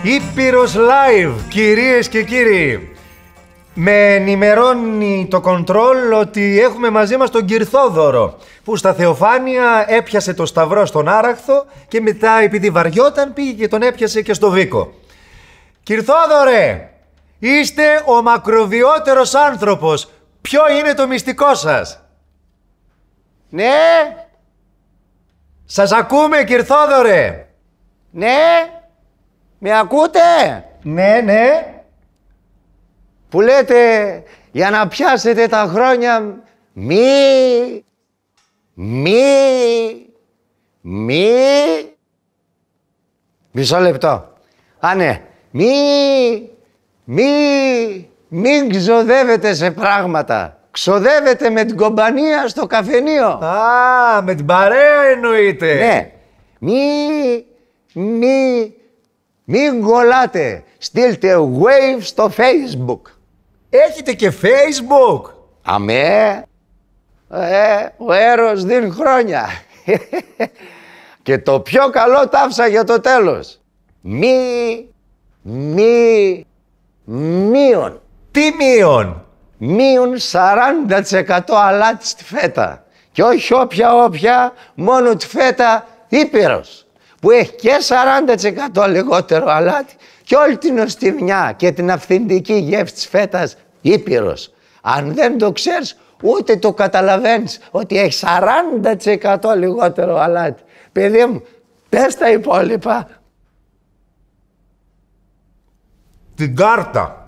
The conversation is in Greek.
Ήπειρος Live, κυρίες και κύριοι. Με ενημερώνει το κοντρόλ ότι έχουμε μαζί μας τον Κυρθόδωρο, που στα Θεοφάνεια έπιασε το σταυρό στον Άραχθο και μετά, επειδή βαριόταν, πήγε και τον έπιασε και στο Βίκο. Κυρθόδωρε, είστε ο μακροβιότερος άνθρωπος. Ποιο είναι το μυστικό σας? Ναι. Σας ακούμε, Κυρθόδωρε. Ναι. Με ακούτε? Ναι, ναι. Που λέτε για να πιάσετε τα χρόνια μη. Μισό λεπτό. Α, ναι. Μην ξοδεύετε σε πράγματα. Ξοδεύετε με την κομπανία στο καφενείο. Α, με την παρέα εννοείται. Ναι. Μην κολλάτε. Στείλτε wave στο Facebook. Έχετε και Facebook? Αμέ. Ο έρος δίνει χρόνια. Και το πιο καλό τάφσα για το τέλος. Μείον. Τι μείον? Μείον 40% αλάτι στη φέτα. Και όχι όποια, μόνο τη φέτα Ήπειρος, που έχει και 40% λιγότερο αλάτι και όλη την οστιμιά και την αυθεντική γεύση της φέτας Ήπειρος. Αν δεν το ξέρεις, ούτε το καταλαβαίνεις ότι έχει 40% λιγότερο αλάτι. Παιδί μου, πες τα υπόλοιπα. Την κάρτα.